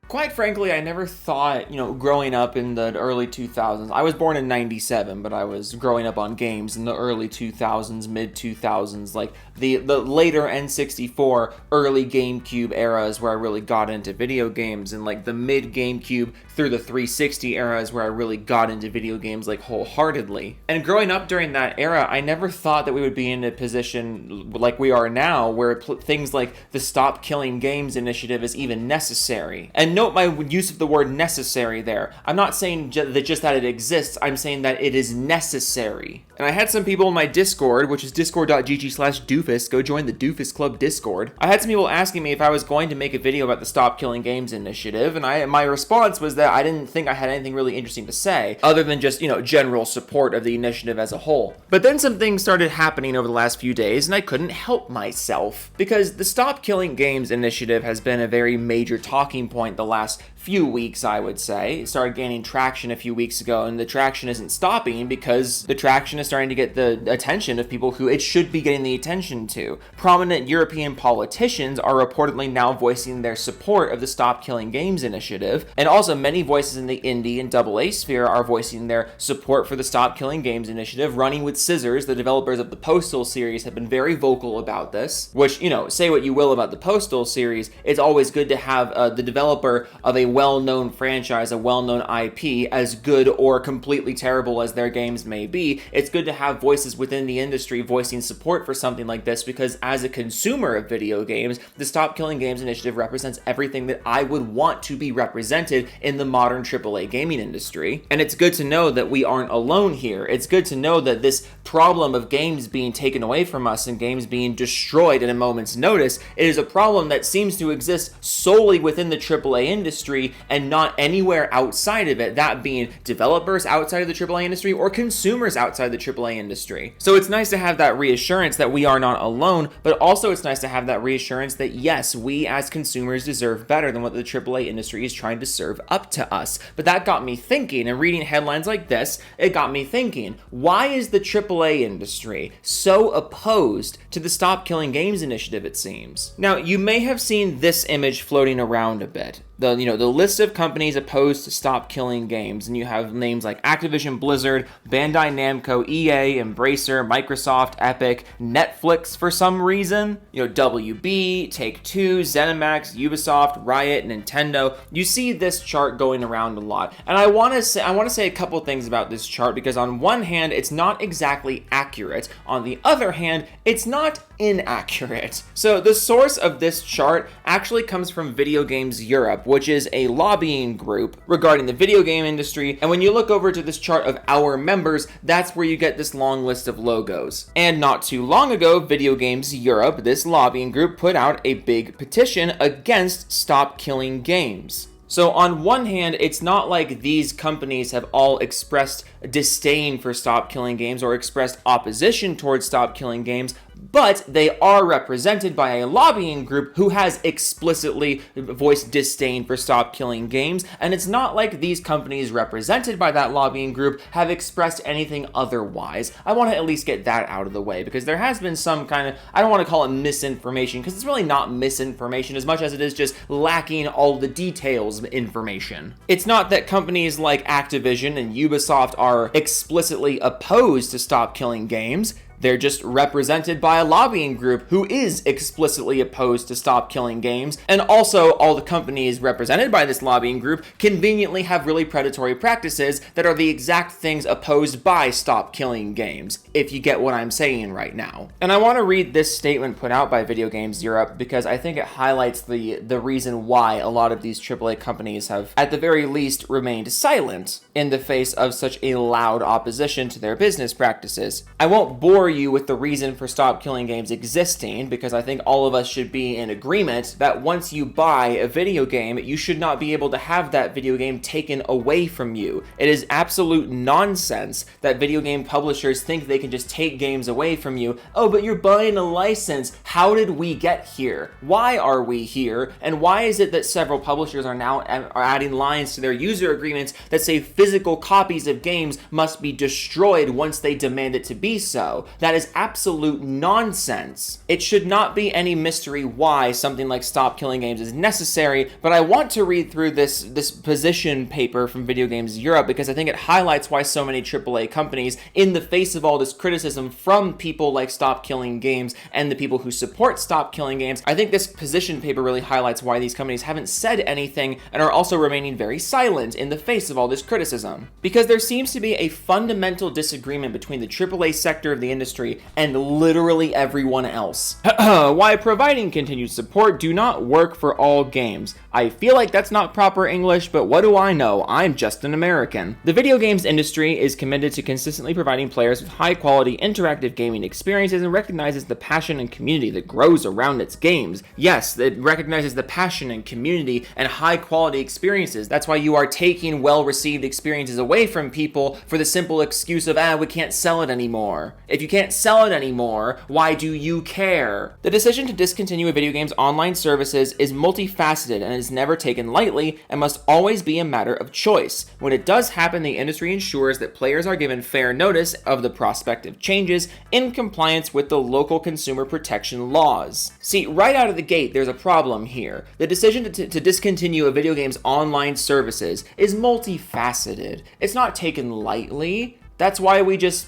Quite frankly, I never thought, growing up in the early 2000s, I was born in 97, but I was growing up on games in the early 2000s, mid 2000s, like the later N64, early GameCube eras where I really got into video games, and like the mid GameCube through the 360 eras where I really got into video games like wholeheartedly. And growing up during that era, I never thought that we would be in a position like we are now where things like the Stop Killing Games initiative is even necessary. And note my use of the word necessary there. I'm not saying just that it exists, I'm saying that it is necessary. And I had some people in my Discord, which is discord.gg/doofus, go join the Doofus Club Discord. I had some people asking me if I was going to make a video about the Stop Killing Games initiative, and my response was that I didn't think I had anything really interesting to say, other than just, general support of the initiative as a whole. But then some things started happening over the last few days, and I couldn't help myself, because the Stop Killing Games initiative has been a very major talking point the last few weeks, I would say. It started gaining traction a few weeks ago, and the traction isn't stopping because the traction is starting to get the attention of people who it should be getting the attention to. Prominent European politicians are reportedly now voicing their support of the Stop Killing Games initiative, and also many voices in the indie and AA sphere are voicing their support for the Stop Killing Games initiative. Running with Scissors, the developers of the Postal series, have been very vocal about this, which, say what you will about the Postal series, it's always good to have the developer of a well-known franchise, a well-known IP, as good or completely terrible as their games may be. It's good to have voices within the industry voicing support for something like this, because as a consumer of video games, the Stop Killing Games initiative represents everything that I would want to be represented in the modern AAA gaming industry. And it's good to know that we aren't alone here. It's good to know that this problem of games being taken away from us and games being destroyed at a moment's notice, it is a problem that seems to exist solely within the AAA industry and not anywhere outside of it, that being developers outside of the AAA industry or consumers outside the AAA industry. So it's nice to have that reassurance that we are not alone, but also it's nice to have that reassurance that yes, we as consumers deserve better than what the AAA industry is trying to serve up to us. But that got me thinking, and reading headlines like this, it got me thinking, why is the AAA industry so opposed to the Stop Killing Games initiative, it seems? Now, you may have seen this image floating around a bit. The list of companies opposed to Stop Killing Games, and you have names like Activision Blizzard, Bandai Namco, EA, Embracer, Microsoft, Epic, Netflix for some reason, WB, Take-Two, ZeniMax, Ubisoft, Riot, Nintendo. You see this chart going around a lot, and I want to say a couple things about this chart, because on one hand, it's not exactly accurate. On the other hand, it's not inaccurate. So the source of this chart actually comes from Video Games Europe, which is a lobbying group regarding the video game industry. And when you look over to this chart of our members, that's where you get this long list of logos. And not too long ago, Video Games Europe, this lobbying group, put out a big petition against Stop Killing Games. So on one hand, it's not like these companies have all expressed disdain for Stop Killing Games or expressed opposition towards Stop Killing Games, but they are represented by a lobbying group who has explicitly voiced disdain for Stop Killing Games, and it's not like these companies represented by that lobbying group have expressed anything otherwise. I want to at least get that out of the way, because there has been some kind of, I don't want to call it misinformation, because it's really not misinformation as much as it is just lacking all the details of information. It's not that companies like Activision and Ubisoft are explicitly opposed to Stop Killing Games. They're just represented by a lobbying group who is explicitly opposed to Stop Killing Games, and also all the companies represented by this lobbying group conveniently have really predatory practices that are the exact things opposed by Stop Killing Games, if you get what I'm saying right now. And I want to read this statement put out by Video Games Europe because I think it highlights the reason why a lot of these AAA companies have, at the very least, remained silent in the face of such a loud opposition to their business practices. I won't bore you with the reason for Stop Killing Games existing, because I think all of us should be in agreement that once you buy a video game, you should not be able to have that video game taken away from you. It is absolute nonsense that video game publishers think they can just take games away from you. Oh, but you're buying a license. How did we get here? Why are we here? And why is it that several publishers are now adding lines to their user agreements that say physical copies of games must be destroyed once they demand it to be so? That is absolute nonsense. It should not be any mystery why something like Stop Killing Games is necessary, but I want to read through this position paper from Video Games Europe because I think it highlights why so many AAA companies, in the face of all this criticism from people like Stop Killing Games and the people who support Stop Killing Games, I think this position paper really highlights why these companies haven't said anything and are also remaining very silent in the face of all this criticism. Because there seems to be a fundamental disagreement between the AAA sector of the industry and literally everyone else. Why providing continued support do not work for all games. I feel like that's not proper English, but what do I know? I'm just an American. The video games industry is committed to consistently providing players with high-quality interactive gaming experiences and recognizes the passion and community that grows around its games. Yes, it recognizes the passion and community and high-quality experiences. That's why you are taking well-received experiences away from people for the simple excuse of, we can't sell it anymore. If you can't sell it anymore, why do you care? The decision to discontinue a video game's online services is multifaceted and is never taken lightly and must always be a matter of choice. When it does happen, the industry ensures that players are given fair notice of the prospective changes in compliance with the local consumer protection laws. See, right out of the gate, there's a problem here. The decision to discontinue a video game's online services is multifaceted. It's not taken lightly. That's why we just,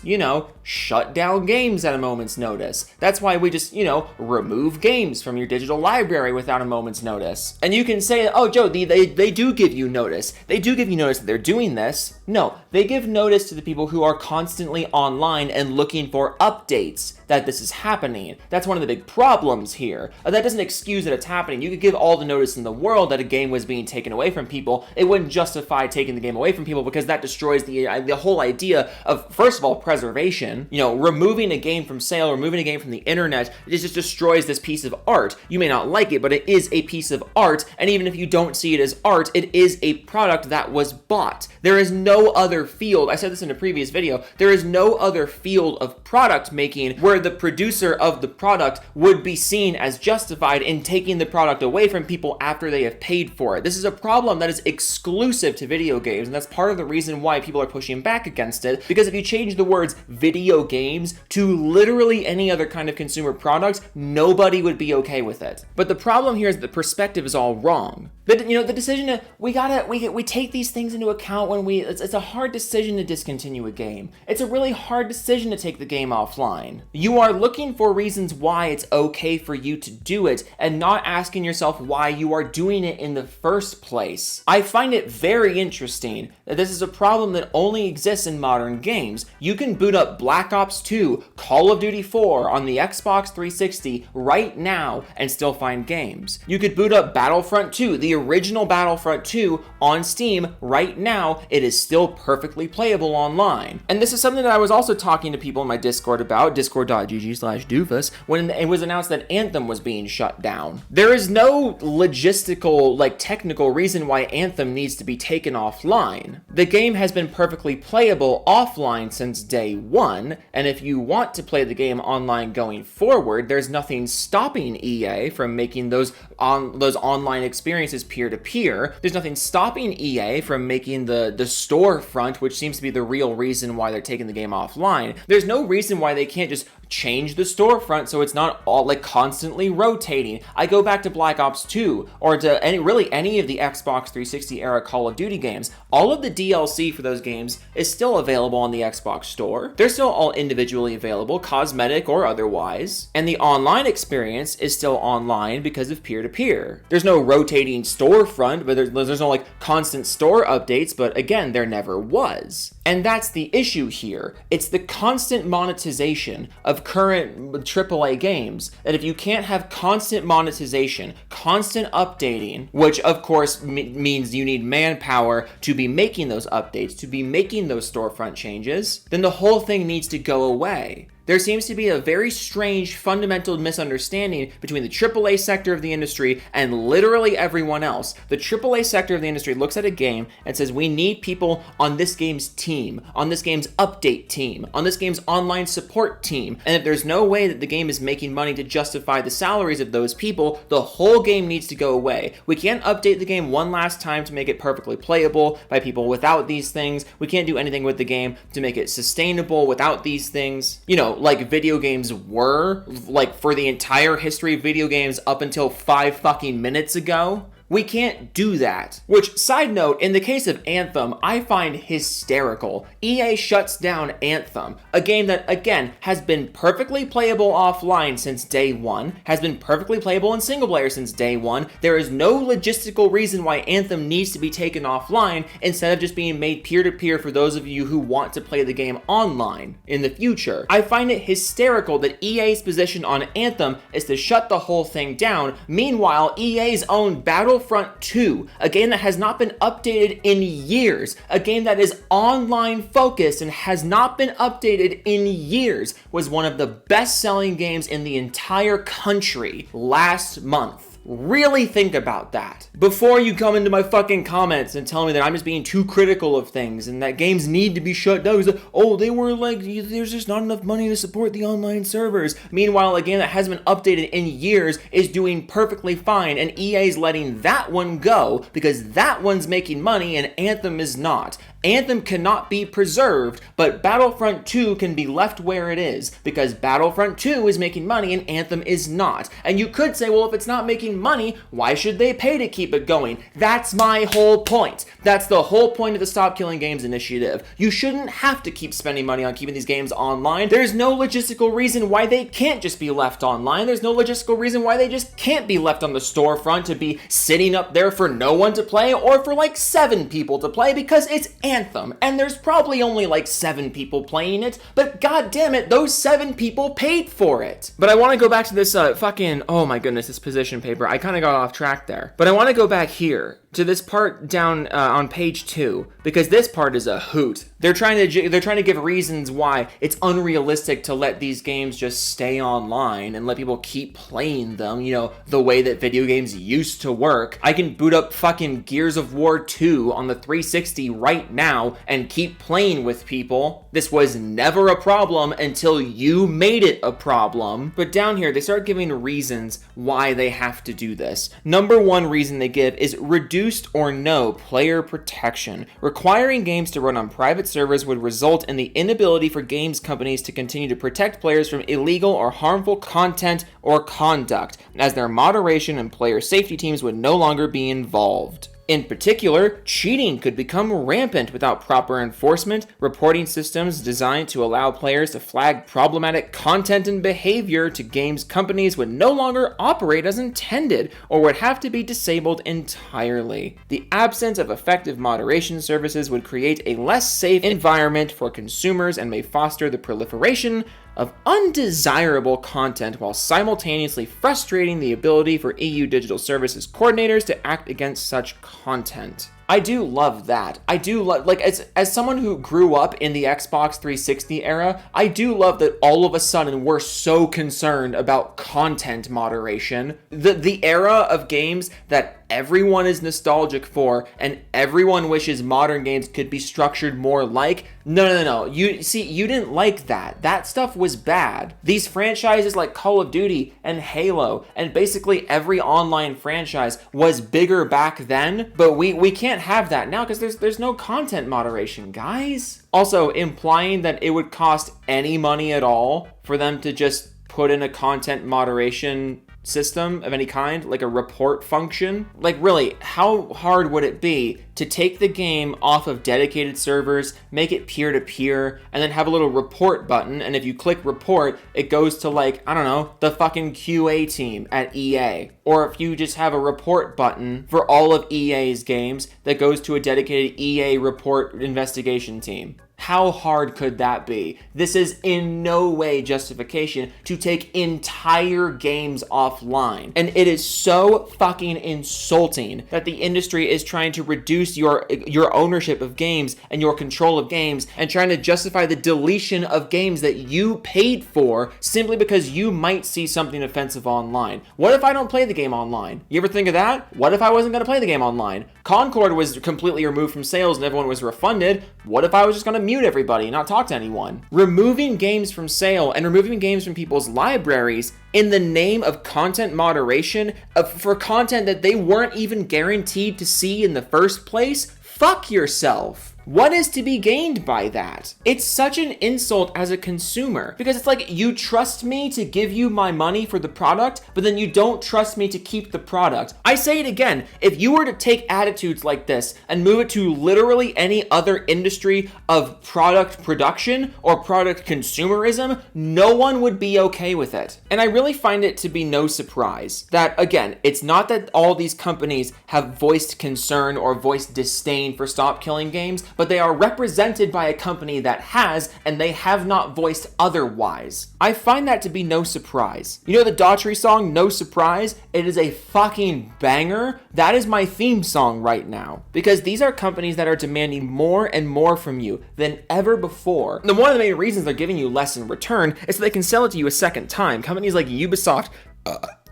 shut down games at a moment's notice. That's why we just, remove games from your digital library without a moment's notice. And you can say, oh, Joe, they do give you notice. They do give you notice that they're doing this. No, they give notice to the people who are constantly online and looking for updates that this is happening. That's one of the big problems here. That doesn't excuse that it's happening. You could give all the notice in the world that a game was being taken away from people. It wouldn't justify taking the game away from people because that destroys the whole idea of, first of all, preservation. Removing a game from sale, removing a game from the internet, it just destroys this piece of art. You may not like it, but it is a piece of art, and even if you don't see it as art, it is a product that was bought. There is no other field, I said this in a previous video, there is no other field of product making where the producer of the product would be seen as justified in taking the product away from people after they have paid for it. This is a problem that is exclusive to video games, and that's part of the reason why people are pushing back against it, because if you change the words video games to literally any other kind of consumer product, nobody would be okay with it. But the problem here is that the perspective is all wrong. The decision to, we take these things into account when it's a hard decision to discontinue a game. It's a really hard decision to take the game offline. You are looking for reasons why it's okay for you to do it and not asking yourself why you are doing it in the first place. I find it very interesting that this is a problem that only exists in modern games. You can boot up Black Ops 2, Call of Duty 4 on the Xbox 360 right now and still find games. You could boot up Battlefront 2, the original Battlefront 2 on Steam right now. It is still perfectly playable online. And this is something that I was also talking to people in my Discord about, discord.gg/doofus, when it was announced that Anthem was being shut down. There is no logistical, technical reason why Anthem needs to be taken offline. The game has been perfectly playable offline since day one, and if you want to play the game online going forward, there's nothing stopping EA from making those online experiences peer-to-peer. There's nothing stopping EA from making the storefront, which seems to be the real reason why they're taking the game offline. There's no reason why they can't just change the storefront so it's not all constantly rotating. I go back to Black Ops 2 or to any of the Xbox 360 era Call of Duty games. All of the DLC for those games is still available on the Xbox store. They're still all individually available, cosmetic or otherwise, and the online experience is still online because of peer-to-peer. There's no rotating storefront, but there's no constant store updates, but again, there never was. And that's the issue here. It's the constant monetization of current AAA games, that if you can't have constant monetization, constant updating, which of course means you need manpower to be making those updates, to be making those storefront changes, then the whole thing needs to go away. There seems to be a very strange fundamental misunderstanding between the AAA sector of the industry and literally everyone else. The AAA sector of the industry looks at a game and says, we need people on this game's team, on this game's update team, on this game's online support team. And if there's no way that the game is making money to justify the salaries of those people, the whole game needs to go away. We can't update the game one last time to make it perfectly playable by people without these things. We can't do anything with the game to make it sustainable without these things. like video games were, like for the entire history of video games up until 5 fucking minutes ago. We can't do that. Which, side note, in the case of Anthem, I find hysterical. EA shuts down Anthem, a game that, again, has been perfectly playable offline since day one, has been perfectly playable in single player since day one. There is no logistical reason why Anthem needs to be taken offline instead of just being made peer-to-peer for those of you who want to play the game online in the future. I find it hysterical that EA's position on Anthem is to shut the whole thing down. Meanwhile, EA's own Battlefront 2, a game that has not been updated in years, a game that is online focused and has not been updated in years, was one of the best-selling games in the entire country last month. Really think about that before you come into my fucking comments and tell me that I'm just being too critical of things and that games need to be shut down because, oh, they were like, there's just not enough money to support the online servers. Meanwhile, a game that hasn't been updated in years is doing perfectly fine, and EA's letting that one go because that one's making money and Anthem is not. Anthem cannot be preserved, but Battlefront 2 can be left where it is because Battlefront 2 is making money and Anthem is not. And you could say, well, if it's not making money, why should they pay to keep it going? That's my whole point. That's the whole point of the Stop Killing Games initiative. You shouldn't have to keep spending money on keeping these games online. There's no logistical reason why they can't just be left online. There's no logistical reason why they just can't be left on the storefront to be sitting up there for no one to play or for like 7 people to play because it's Anthem, and there's probably only like 7 people playing it, but god damn it, those 7 people paid for it. But I want to go back to this fucking, oh my goodness, this position paper. I kind of got off track there. But I want to go back here to this part down on page 2, because this part is a hoot. They're trying to give reasons why it's unrealistic to let these games just stay online and let people keep playing them, you know, the way that video games used to work. I can boot up fucking Gears of War 2 on the 360 right now and keep playing with people. This was never a problem until you made it a problem. But down here, they start giving reasons why they have to do this. Number 1 reason they give is reduced or no player protection. Requiring games to run on private servers would result in the inability for games companies to continue to protect players from illegal or harmful content or conduct, as their moderation and player safety teams would no longer be involved. In particular, cheating could become rampant without proper enforcement. Reporting systems designed to allow players to flag problematic content and behavior to games companies would no longer operate as intended or would have to be disabled entirely. The absence of effective moderation services would create a less safe environment for consumers and may foster the proliferation of undesirable content while simultaneously frustrating the ability for EU digital services coordinators to act against such content. I do love that. I do love, like, as someone who grew up in the Xbox 360 era, I do love that all of a sudden we're so concerned about content moderation. The era of games that everyone is nostalgic for and everyone wishes modern games could be structured more like. No. You didn't like that. That stuff was bad. These franchises like Call of Duty and Halo and basically every online franchise was bigger back then, but we can't have that now because there's no content moderation, guys. Also, implying that it would cost any money at all for them to just put in a content moderation system of any kind, like a report function. Like, really, how hard would it be to take the game off of dedicated servers, make it peer-to-peer, and then have a little report button, and if you click report, it goes to, like, I don't know, the fucking QA team at EA. Or if you just have a report button for all of EA's games that goes to a dedicated EA report investigation team. How hard could that be? This is in no way justification to take entire games offline. And it is so fucking insulting that the industry is trying to reduce your ownership of games and your control of games and trying to justify the deletion of games that you paid for simply because you might see something offensive online. What if I don't play the game online? You ever think of that? What if I wasn't going to play the game online? Concord was completely removed from sales and everyone was refunded. What if I was just going to mute everybody and not talk to anyone? Removing games from sale and removing games from people's libraries in the name of content moderation for content that they weren't even guaranteed to see in the first place? Fuck yourself. What is to be gained by that? It's such an insult as a consumer, because it's like, you trust me to give you my money for the product, but then you don't trust me to keep the product. I say it again, if you were to take attitudes like this and move it to literally any other industry of product production or product consumerism, no one would be okay with it. And I really find it to be no surprise that, again, it's not that all these companies have voiced concern or voiced disdain for Stop Killing Games, but they are represented by a company that has, and they have not voiced otherwise. I find that to be no surprise. You know the Daughtry song, No Surprise? It is a fucking banger. That is my theme song right now. Because these are companies that are demanding more and more from you than ever before. And one of the main reasons they're giving you less in return is so they can sell it to you a second time. Companies like Ubisoft,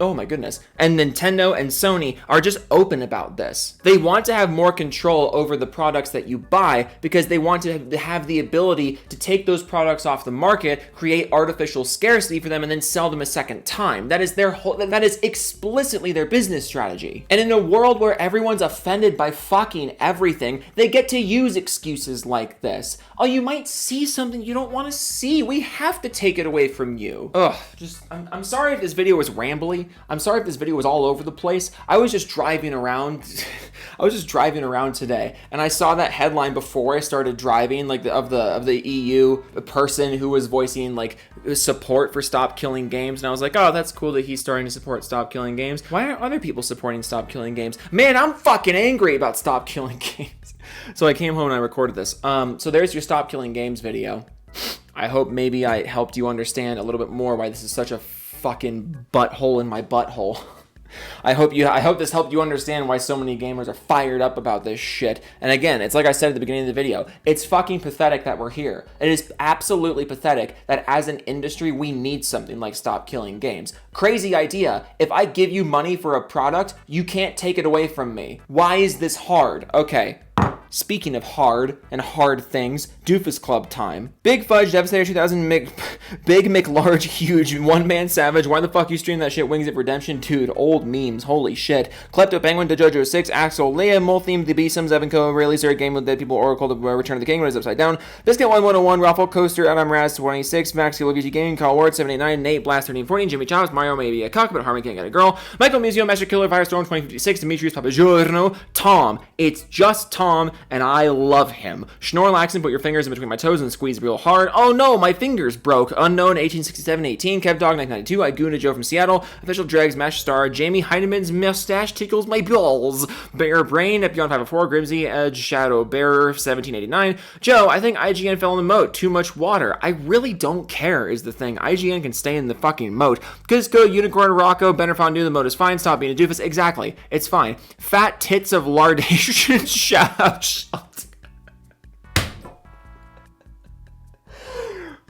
oh my goodness, and Nintendo and Sony are just open about this. They want to have more control over the products that you buy because they want to have the ability to take those products off the market, create artificial scarcity for them, and then sell them a second time. That is explicitly their business strategy. And in a world where everyone's offended by fucking everything, they get to use excuses like this. Oh, you might see something you don't want to see. We have to take it away from you. I'm sorry if this video was rambly. I'm sorry if this video was all over the place. I was just driving around. Today, and I saw that headline before I started driving, like of the EU person who was voicing like support for Stop Killing Games, and I was like, oh, that's cool that he's starting to support Stop Killing Games. Why aren't other people supporting Stop Killing Games? Man, I'm fucking angry about Stop Killing Games. So I came home and I recorded this. So there's your Stop Killing Games video. I hope maybe I helped you understand a little bit more why this is such a fucking butthole in my butthole. I hope this helped you understand why so many gamers are fired up about this shit. And again, it's like I said at the beginning of the video, it's fucking pathetic that we're here. It is absolutely pathetic that as an industry, we need something like Stop Killing Games. Crazy idea. If I give you money for a product, you can't take it away from me. Why is this hard? Okay. Speaking of hard and hard things, Doofus Club time. Big Fudge, Devastator 2000, Big McLarge, Huge, One Man Savage, why the fuck you stream that shit, Wings of Redemption, dude, old memes, holy shit. Klepto Penguin, DeJojo 6, Axel, Leia, Moltheme, The Beesoms, Evan Co, Rayleigh, Sarah Game with Dead People, Oracle, The Return of the King, What is Upside Down, Biscuit 1101, Raffle, Coaster, Adam Raz 26, Max, Luigi Gaming, Kyle Ward 789, Nate, Blast 1314, Jimmy Chops, Mario, maybe a cock, but Harmony can't get a girl, Michael Museo, Master Killer, Firestorm 2056, Demetrius Papagiorno, Tom, it's just Tom, and I love him. Schnorlaxon, put your fingers in between my toes and squeeze real hard. Oh no, my fingers broke. Unknown 1867-18, Kevdog 992, Iguna Joe from Seattle, Official Dregs, Mash Star, Jamie Heineman's mustache tickles my balls. Bear Brain, Epion 504, Grimsy, Edge, Shadow Bearer 1789. Joe, I think IGN fell in the moat. Too much water. I really don't care is the thing. IGN can stay in the fucking moat. Cusco, Unicorn, Rocco, Benner Fondue, the moat is fine. Stop being a doofus. Exactly. It's fine. Fat tits of lardation. Shout out.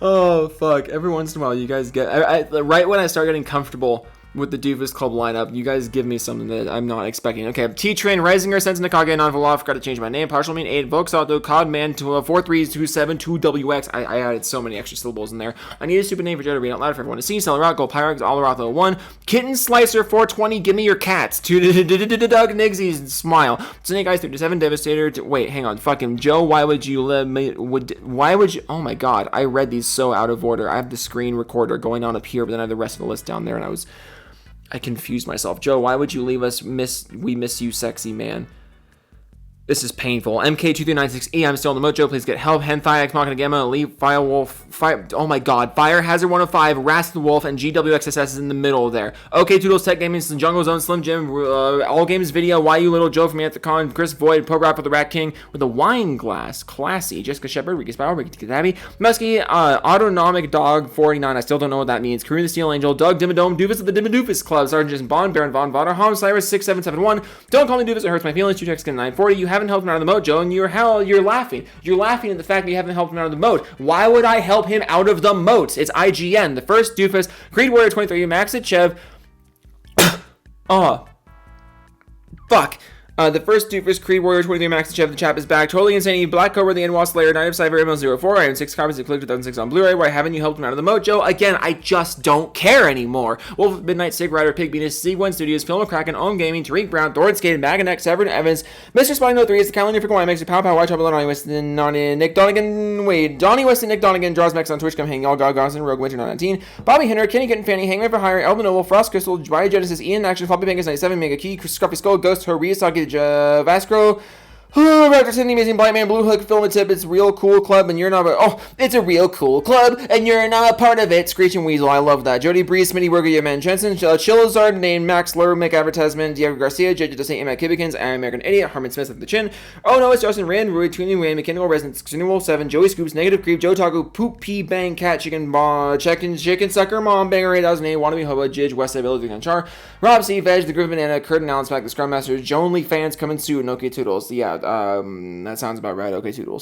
Oh, fuck. Every once in a while, you guys get... right when I start getting comfortable with the Doofus Club lineup, you guys give me something that I'm not expecting. Okay, T-Train, Risinger, Sense Nakage, Non-Voloff, got to change my name, Partial Mean 8, Volksauto, Codman, 4327, 2WX. I added so many extra syllables in there. I need a stupid name for Joe to read out loud for everyone to see. Celerock, Gold Pyrex, Alaroth 01, Kitten Slicer, 420, Give Me Your Cats, Doug Nigsy's Smile, Snake Eyes 37, Devastator, wait, hang on, fucking Joe, why would you let me, why would you, oh my god, I read these so out of order. I have the screen recorder going on up here, but then I have the rest of the list down there, and I confused myself. Joe, why would you leave us? We miss you, sexy man. This is painful. MK2396E, I'm still in the mojo. Please get help. Henthai, X Machina Gamma, Elite, Firewolf, oh my god. Fire Hazard 105, Rast the Wolf, and GWXSS is in the middle there. Okay, Toodles, Tech Gaming, Jungle Zone, Slim Jim, All Games Video, Why You Little Joe from Anthicon, Chris Void, Poe Rap for the Rat King with a wine glass. Classy. Jessica Shepard, Ricky Spiral, Ricky Tabby, Muskie, Autonomic Dog 49, I still don't know what that means. Karina the Steel Angel, Doug Dimmadome, Doofus of the Dimmadoofus Club, Sergeant Jason Bond, Baron Von Votter, Hans Cyrus 6771, Don't Call Me Doofus, It Hurts My Feelings, 2Texkin940, You haven't helped him out of the moat, Joe, and you're laughing. You're laughing at the fact that you haven't helped him out of the moat. Why would I help him out of the moat? It's IGN. The first doofus, Creed Warrior 23, Max Chev. Oh. Fuck. The first Doofus, Creed Warrior 23 Max Chef, the chap is back. Totally insane. Black Cobra, the Endwall Slayer, Night of Cypher, ML04. I own 6 copies of Click 2006 on Blu-ray. Why haven't you helped him out of the mojo? Again, I just don't care anymore. Wolf of Midnight, Sig Rider, Pig Venus, C1 Studios, Film of Kraken, Ohm Gaming, Tariq Brown, Thorn Skate, Maganek, Severin Evans, Mr. Spine 03 is the calendar for Kawhi, makes it Pow Pow, White Chop, Donnie Weston, Nick Donegan, Donnie Weston, Nick Donegan, Draws Max on Twitch, come hang, all God Gosson, Rogue Winter 919, Bobby Hinner, Kenny Good and Fanny, Hangman for Hire, Elvin Noble, Frost Crystal, Biogenesis, Ian Action, Floppy Pangus 97, Mega Key, Scruffy Skull, Ghost, Horisaki, Vasco, Raptor Sydney, Amazing Blind Man, Blue Hook, Film and Tip, it's a real cool club, and you're not. It's a real cool club, and you're not a part of it. Screeching Weasel, I love that. Jody Breeze, Smitty Burger, Yaman Jensen, Chillazard, named Max Lur, Make Advertisement, Diego Garcia, JJ to St. Matt Kibikins, American Idiot, Harmon Smith at the Chin. Oh no, it's Justin Rand, Rui, Tweeney Wayne, Mechanical Residence, Wolf 7, Joey Scoops, Negative Creep, Joe Taco, Poop Pea Bang, Cat Chicken, Chicken Sucker, Mom, Banger 8008, Wannabe Hobo, Jidge, Westside Village, Gun Char, Rob C, Veg, The Groove Banana, Curtin Allen, Smack, The Scrum Master, Joan Lee Fans, Coming Soon, Okay Toodles. Yeah, that sounds about right. Okay, Toodles.